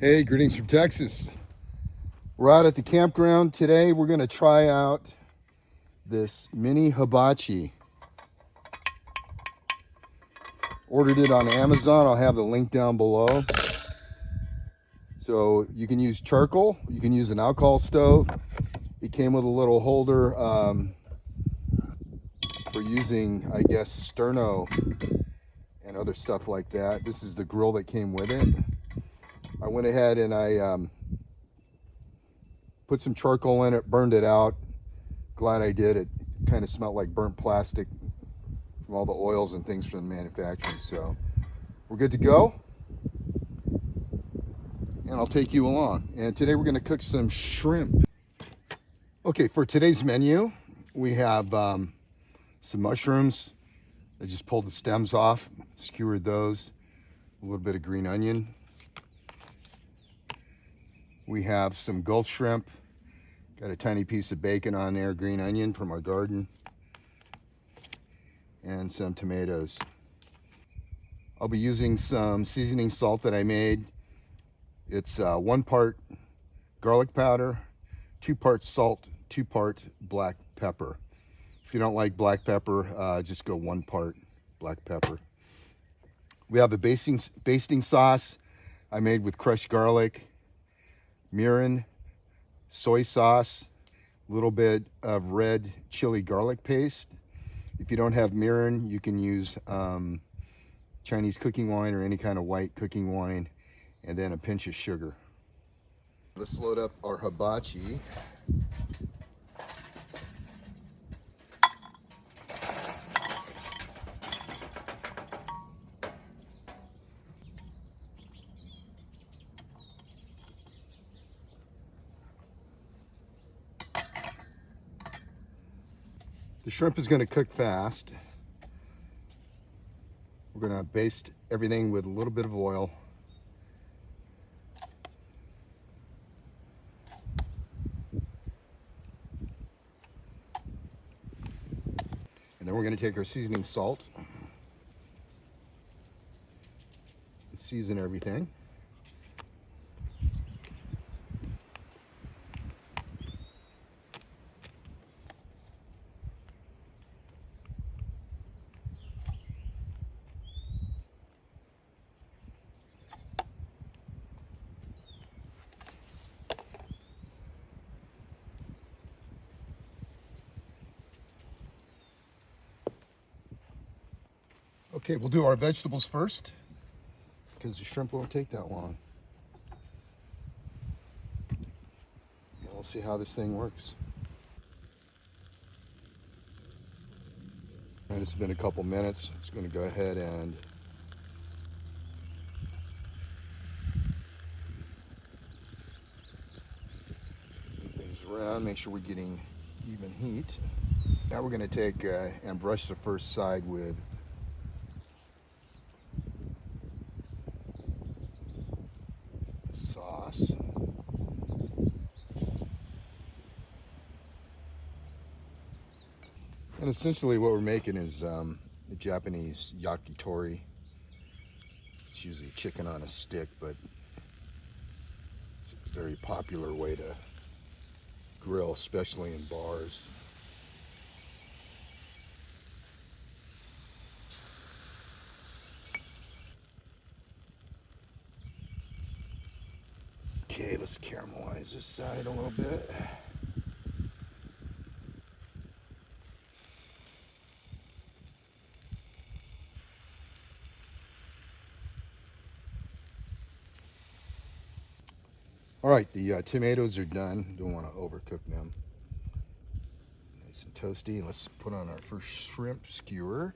Hey, greetings from Texas. We're out at the campground today. We're going to try out this mini hibachi. Ordered it on Amazon. I'll have the link down below. So you can use charcoal. You can use an alcohol stove. It came with a little holder for using, I guess, sterno and other stuff like that. This is the grill that came with it. I went ahead and I put some charcoal in it, burned it out. Glad I did. It kind of smelled like burnt plastic from all the oils and things from the manufacturing. So we're good to go. And I'll take you along. And today we're going to cook some shrimp. Okay, for today's menu, we have some mushrooms. I just pulled the stems off, skewered those. A little bit of green onion. We have some Gulf shrimp. Got a tiny piece of bacon on there, green onion from our garden, and some tomatoes. I'll be using some seasoning salt that I made. It's 1 part garlic powder, 2 parts salt, 2 part black pepper. If you don't like black pepper, just go 1 part black pepper. We have a basting sauce I made with crushed garlic, mirin, soy sauce, a little bit of red chili garlic paste. If you don't have mirin, you can use Chinese cooking wine or any kind of white cooking wine, and then a pinch of sugar. Let's load up our hibachi. The shrimp is going to cook fast. We're going to baste everything with a little bit of oil. And then we're going to take our seasoning salt and season everything. Okay, we'll do our vegetables first because the shrimp won't take that long. And we'll see how this thing works. And it's been a couple minutes. It's going to go ahead and move things around, make sure we're getting even heat. Now we're going to take and brush the first side with sauce. And essentially what we're making is the Japanese yakitori. It's usually chicken on a stick, but it's a very popular way to grill, especially in bars. Okay, let's caramelize this side a little bit. All right, the tomatoes are done. Don't want to overcook them. Nice and toasty. Let's put on our first shrimp skewer.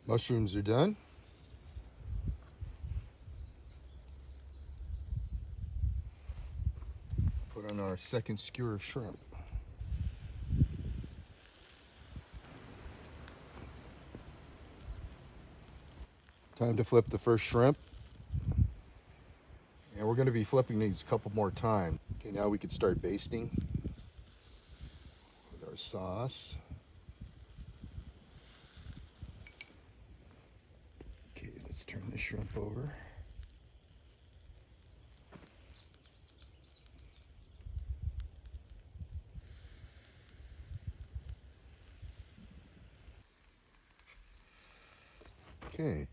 Mushrooms are done. Put on our second skewer of shrimp. Time to flip the first shrimp. And we're going to be flipping these a couple more times. Okay, now we can start basting with our sauce. Okay, let's turn the shrimp over. Okay.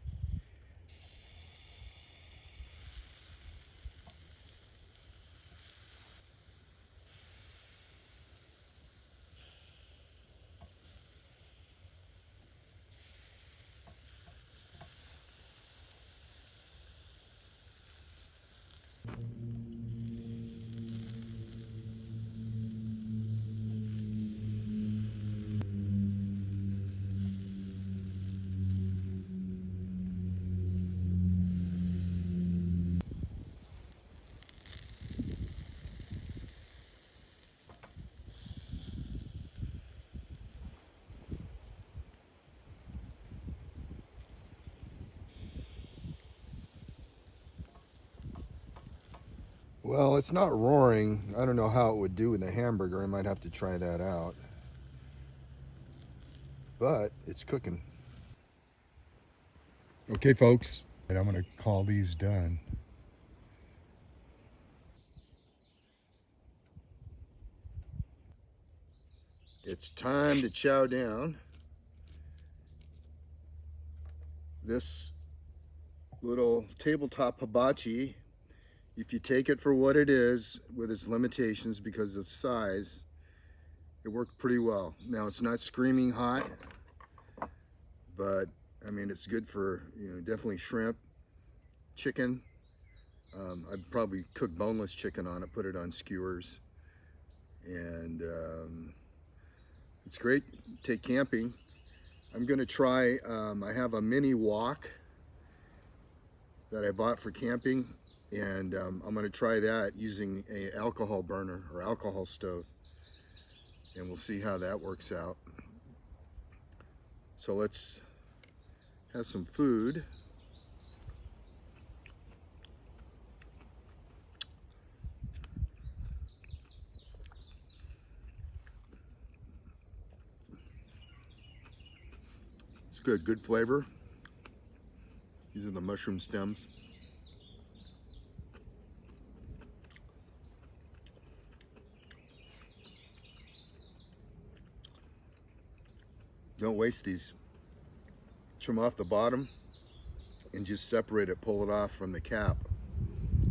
Well, it's not roaring. I don't know how it would do with the hamburger. I might have to try that out. But it's cooking. Okay, folks. And I'm going to call these done. It's time to chow down. This little tabletop hibachi, if you take it for what it is, with its limitations because of size, it worked pretty well. Now, it's not screaming hot, but I mean, it's good for, definitely shrimp, chicken. I'd probably cook boneless chicken on it, put it on skewers, and it's great. Take camping. I'm gonna try, I have a mini wok that I bought for camping, and I'm gonna try that using an alcohol burner or alcohol stove, and we'll see how that works out. So let's have some food. It's good flavor. These are the mushroom stems. Don't waste these. Trim off the bottom and just separate it, pull it off from the cap,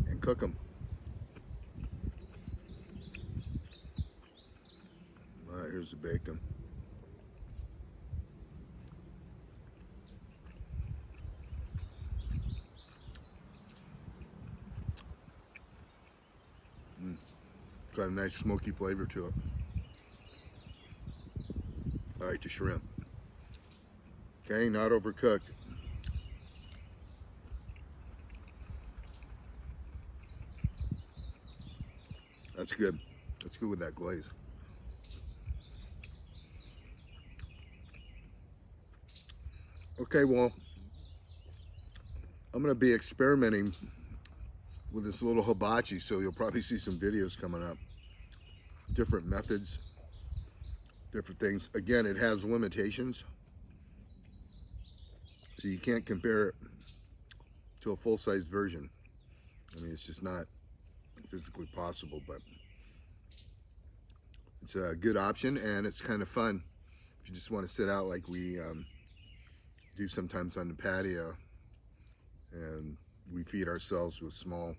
and cook them. All right, here's the bacon. Got a nice smoky flavor to it. All right, the shrimp. Okay, not overcooked. That's good. That's good with that glaze. Okay, well, I'm gonna be experimenting with this little hibachi, so you'll probably see some videos coming up. Different methods, different things. Again, it has limitations, so you can't compare it to a full-size version. I mean, it's just not physically possible, but it's a good option, and it's kind of fun if you just want to sit out like we do sometimes on the patio, and we feed ourselves with small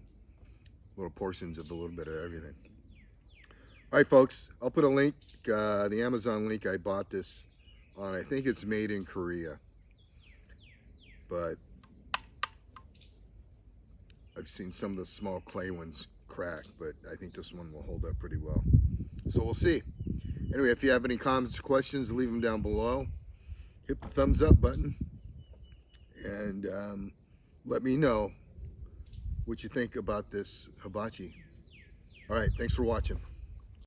little portions of a little bit of everything. All right, folks, I'll put a link, the Amazon link I bought this on. I think it's made in Korea, but I've seen some of the small clay ones crack, but I think this one will hold up pretty well. So we'll see. Anyway, if you have any comments or questions, leave them down below. Hit the thumbs up button, and let me know what you think about this hibachi. All right, thanks for watching.